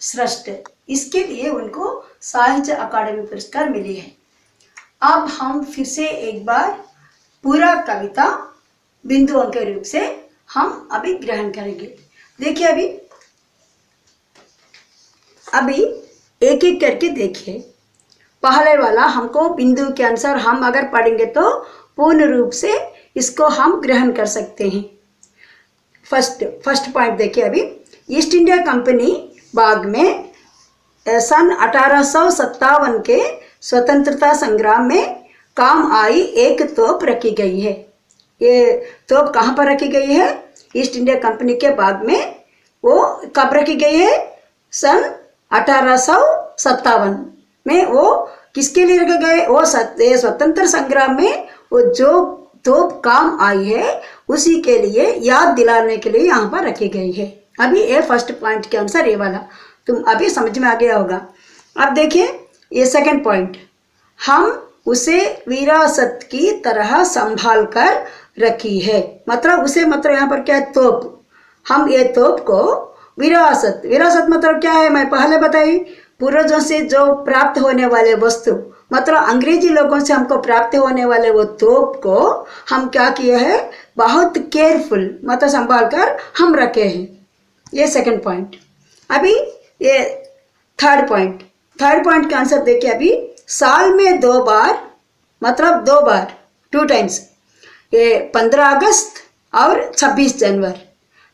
श्रेष्ठ, इसके लिए उनको साहित्य अकादमी पुरस्कार मिली है। अब हम फिर से एक बार पूरा कविता बिंदुओं के रूप से हम अभी ग्रहण करेंगे। देखिए अभी एक एक करके देखिए। पहले वाला हमको बिंदु के अनुसार हम अगर पढ़ेंगे तो पूर्ण रूप से इसको हम ग्रहण कर सकते हैं। फर्स्ट पॉइंट देखिए अभी, ईस्ट इंडिया कंपनी बाद में सन 1857 के स्वतंत्रता संग्राम में काम आई एक तोप रखी गई है। ये तोप कहाँ पर रखी गई है? ईस्ट इंडिया कंपनी के बाद में वो कब रखी गई है? सन 1857 में। वो किसके लिए रखे गए? वो स्वतंत्र संग्राम में वो जो तोप काम आई है उसी के लिए याद दिलाने के लिए यहाँ पर रखी गई है। अभी ये फर्स्ट पॉइंट के अनुसार ये वाला तुम अभी समझ में आ गया होगा। अब देखिए ये सेकंड पॉइंट, हम उसे विरासत की तरह संभाल कर रखी है। मतलब उसे मतलब यहाँ पर क्या है? तोप। हम ये तोप को विरासत मतलब क्या है? मैं पहले बताई, पूर्वजों से जो प्राप्त होने वाले वस्तु, मतलब अंग्रेजी लोगों से हमको प्राप्त होने वाले वो तोप को हम क्या किए हैं? बहुत केयरफुल मतलब संभाल कर हम रखे हैं। ये सेकंड पॉइंट। अभी ये थर्ड पॉइंट का आंसर देखिए अभी, साल में 2 बार मतलब 2 बार 2 टाइम्स, ये 15 अगस्त और 26 जनवरी,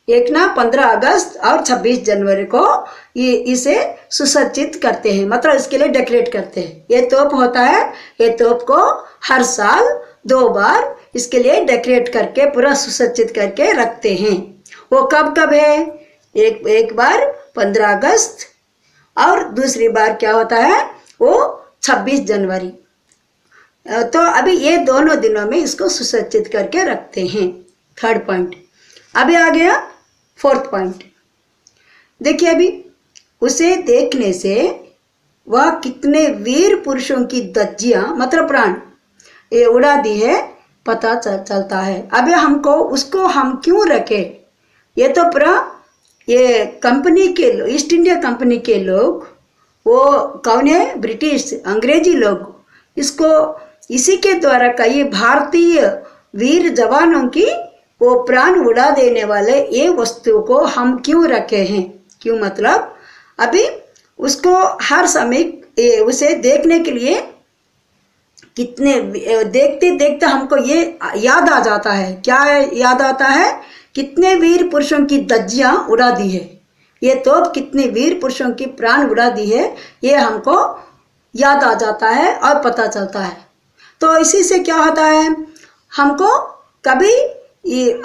एक ना 15 अगस्त और 26 जनवरी को ये इसे सुसज्जित करते हैं, मतलब इसके लिए डेकोरेट करते हैं। ये तोप होता है, ये तोप को हर साल 2 बार इसके लिए डेकोरेट करके पूरा सुसज्जित करके रखते हैं। वो कब कब है? एक बार 15 अगस्त और दूसरी बार क्या होता है? वो 26 जनवरी। तो अभी ये दोनों दिनों में इसको सुसज्जित करके रखते हैं। Third point. अभी आ गया फोर्थ पॉइंट। देखिए अभी, उसे देखने से वह कितने वीर पुरुषों की धज्जियां मतलब प्राण ये उड़ा दी है पता चलता है। अभी हमको उसको हम क्यों रखे? ये तो पूरा ये कंपनी के ईस्ट इंडिया कंपनी के लोग, वो कौन है? ब्रिटिश अंग्रेजी लोग, इसको इसी के द्वारा कई भारतीय वीर जवानों की वो प्राण उड़ा देने वाले ये वस्तु को हम क्यों रखे हैं? क्यों मतलब अभी उसको हर समय उसे देखने के लिए कितने देखते देखते हमको ये याद आ जाता है। क्या याद आता है? कितने वीर पुरुषों की धज्जियां उड़ा दी है, ये तो कितने वीर पुरुषों की प्राण उड़ा दी है, ये हमको याद आ जाता है और पता चलता है। तो इसी से क्या होता है? हमको कभी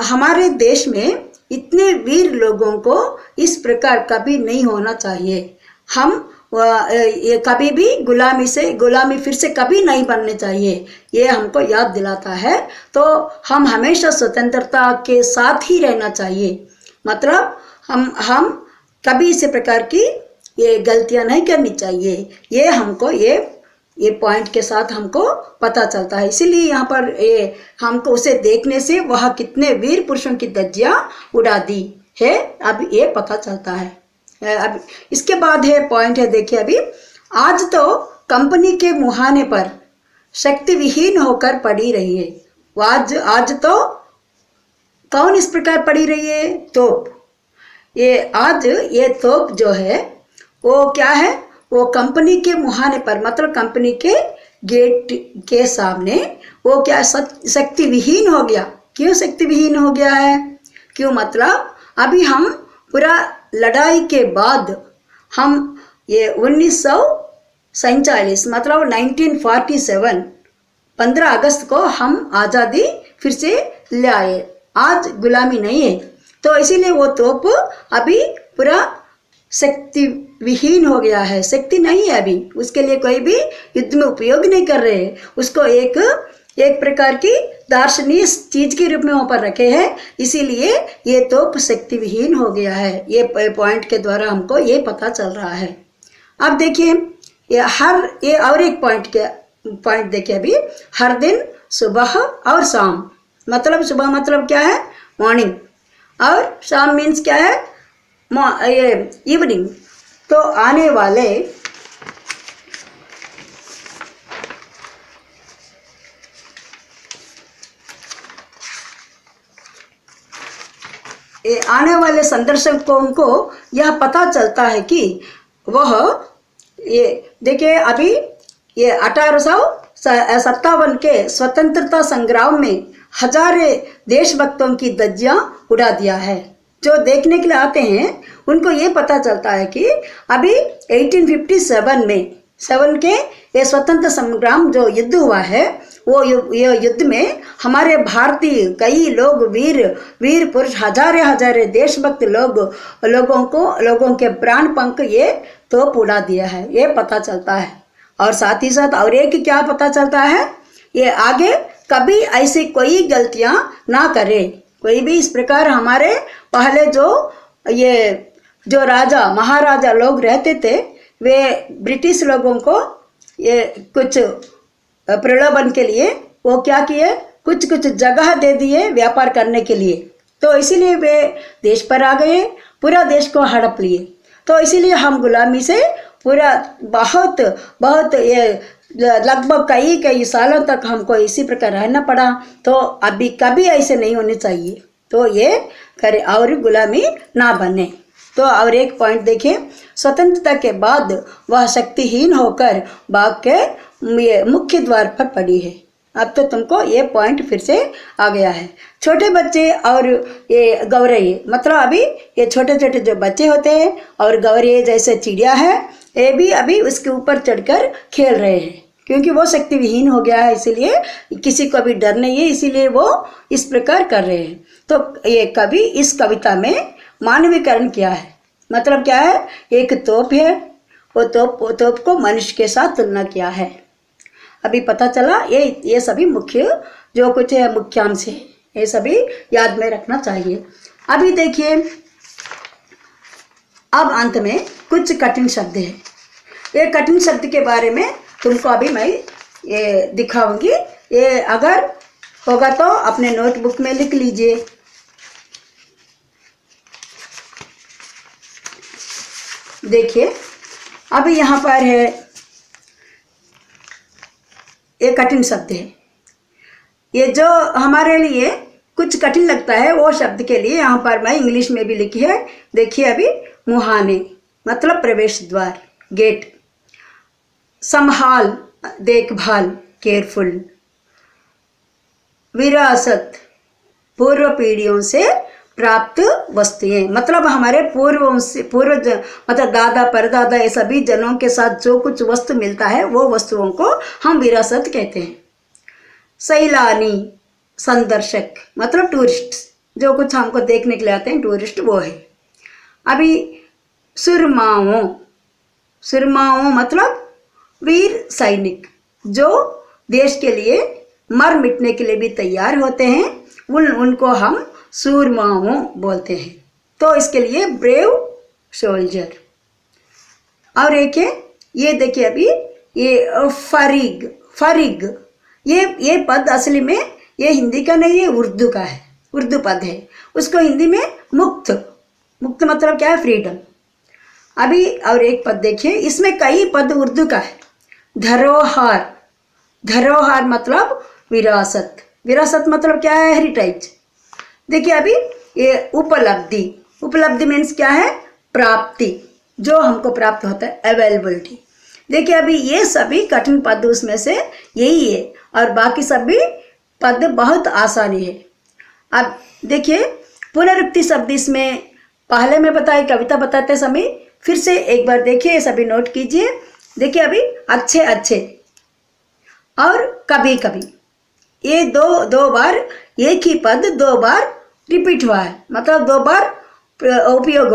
हमारे देश में इतने वीर लोगों को इस प्रकार कभी नहीं होना चाहिए। हम ये कभी भी गुलामी फिर से कभी नहीं बनने चाहिए, ये हमको याद दिलाता है। तो हम हमेशा स्वतंत्रता के साथ ही रहना चाहिए। मतलब हम कभी इस प्रकार की ये गलतियां नहीं करनी चाहिए। ये हमको ये पॉइंट के साथ हमको पता चलता है। इसीलिए यहाँ पर ये हमको उसे देखने से वह कितने वीर पुरुषों की धज्जियां उड़ा दी है अब ये पता चलता है। अब इसके बाद है पॉइंट है, देखिए अभी, आज तो कंपनी के मुहाने पर शक्ति विहीन होकर पड़ी रही है। आज तो कौन इस प्रकार पड़ी रही है? तोप। ये तोप जो है वो क्या है? वो कंपनी के मुहाने पर मतलब कंपनी के गेट के सामने वो क्या शक्ति विहीन हो गया। क्यों शक्ति विहीन हो गया है? क्यों मतलब अभी हम पूरा लड़ाई के बाद हम ये 1947 मतलब 1947 15 अगस्त को हम आज़ादी फिर से ले आए। आज गुलामी नहीं है, तो इसीलिए वो तोप अभी पूरा शक्ति विहीन हो गया है, शक्ति नहीं है अभी, उसके लिए कोई भी युद्ध में उपयोग नहीं कर रहे हैं। उसको एक प्रकार की दार्शनिक चीज के रूप में वहाँ पर रखे हैं, इसीलिए ये तोप शक्ति विहीन हो गया है। ये पॉइंट के द्वारा हमको ये पता चल रहा है। अब देखिए ये और एक पॉइंट देखिए अभी, हर दिन सुबह और शाम, मतलब सुबह मतलब क्या है? मॉर्निंग, और शाम मीन्स क्या है? ये इवनिंग। तो आने वाले संदर्शकों को यह पता चलता है कि वह ये देखिए अभी ये 1857 के स्वतंत्रता संग्राम में हजारे देशभक्तों की धज्जियां उड़ा दिया है। जो देखने के लिए आते हैं उनको ये पता चलता है कि अभी 1857 में के ये स्वतंत्र संग्राम जो युद्ध हुआ है वो ये युद्ध में हमारे भारतीय कई लोग वीर पुरुष हजारे देशभक्त लोगों के प्राण पंख ये तोप उड़ा दिया है, ये पता चलता है। और साथ ही साथ और एक क्या पता चलता है, ये आगे कभी ऐसी कोई गलतियां ना करे, कोई भी इस प्रकार हमारे पहले जो राजा महाराजा लोग रहते थे वे ब्रिटिश लोगों को ये कुछ प्रलोभन के लिए वो क्या किए, कुछ जगह दे दिए व्यापार करने के लिए, तो इसीलिए वे देश पर आ गए, पूरा देश को हड़प लिए। तो इसीलिए हम गुलामी से पूरा बहुत ये लगभग कई सालों तक हमको इसी प्रकार रहना पड़ा। तो अभी कभी ऐसे नहीं होने चाहिए, तो ये करे और गुलामी ना बने। तो और एक पॉइंट देखें, स्वतंत्रता के बाद वह शक्तिहीन होकर बाग के मुख्य द्वार पर पड़ी है। अब तो तुमको ये पॉइंट फिर से आ गया है। छोटे बच्चे और ये गौरैये, मतलब अभी ये छोटे जो बच्चे होते हैं और गौरैये जैसे चिड़िया है, ये भी अभी उसके ऊपर चढ़कर खेल रहे हैं, क्योंकि वो शक्तिविहीन हो गया है, इसीलिए किसी को भी डर नहीं है, इसीलिए वो इस प्रकार कर रहे हैं। तो ये कवि इस कविता में मानवीकरण किया है, मतलब क्या है, एक तोप है, वो तोप को मनुष्य के साथ तुलना किया है। अभी पता चला, ये सभी मुख्य जो कुछ है मुख्यांश है, ये सभी याद में रखना चाहिए। अभी देखिए, अब अंत में कुछ कठिन शब्द है। ये कठिन शब्द के बारे में तुमको अभी मैं ये दिखाऊंगी, ये अगर होगा तो अपने नोटबुक में लिख लीजिए। देखिए अभी यहाँ पर है, ये कठिन शब्द है। ये जो हमारे लिए कुछ कठिन लगता है वो शब्द के लिए यहाँ पर मैं इंग्लिश में भी लिखी है। देखिए अभी, मुहाने मतलब प्रवेश द्वार, गेट। संभाल देखभाल, केयरफुल। विरासत पूर्व पीढ़ियों से प्राप्त वस्तुएं, मतलब हमारे मतलब दादा परदादा ये सभी जनों के साथ जो कुछ वस्तु मिलता है वो वस्तुओं को हम विरासत कहते हैं। सैलानी संदर्शक मतलब टूरिस्ट, जो कुछ हमको देखने के लिए आते हैं टूरिस्ट, वो है। अभी सुरमाओं मतलब वीर सैनिक, जो देश के लिए मर मिटने के लिए भी तैयार होते हैं, उनको हम सूरमाओं बोलते हैं। तो इसके लिए ब्रेव सोल्जर। और एक है, ये देखिए अभी, ये फरिग, ये पद असली में ये हिंदी का नहीं है, उर्दू का है, उर्दू पद है। उसको हिंदी में मुक्त मतलब क्या है, फ्रीडम। अभी और एक पद देखिए, इसमें कई पद उर्दू का है। धरोहर मतलब विरासत मतलब क्या है, हेरिटेज। देखिए अभी ये उपलब्धि मीन्स क्या है, प्राप्ति, जो हमको प्राप्त होता है, अवेलेबिलिटी। देखिए अभी ये सभी कठिन पद उसमें से यही है, और बाकी सभी पद बहुत आसानी है। अब देखिए पुनरुक्ति शब्द इसमें पहले में बताए, कविता बताते समय फिर से एक बार देखिए, सभी नोट कीजिए। देखिए अभी अच्छे और कभी, ये दो बार एक ही पद 2 बार रिपीट हुआ है, मतलब 2 बार प्रयोग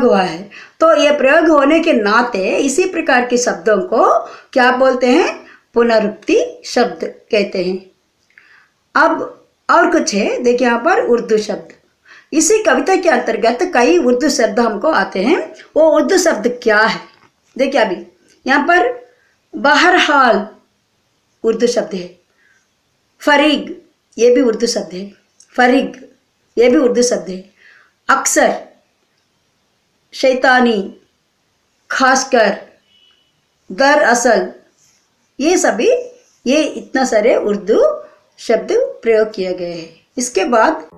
हुआ है। तो ये प्रयोग होने के नाते इसी प्रकार के शब्दों को क्या बोलते हैं, पुनरुक्ति शब्द कहते हैं। अब और कुछ है, देखिए यहाँ पर उर्दू शब्द। इसी कविता के अंतर्गत कई उर्दू शब्द हमको आते हैं। वो उर्दू शब्द क्या है, देखिए अभी यहाँ पर बहरहाल उर्दू शब्द है। फरीग ये भी उर्दू शब्द है, फरीग ये भी उर्दू शब्द है। अक्सर, शैतानी, खासकर, दरअसल, ये इतना सारे उर्दू शब्द प्रयोग किए गए हैं। इसके बाद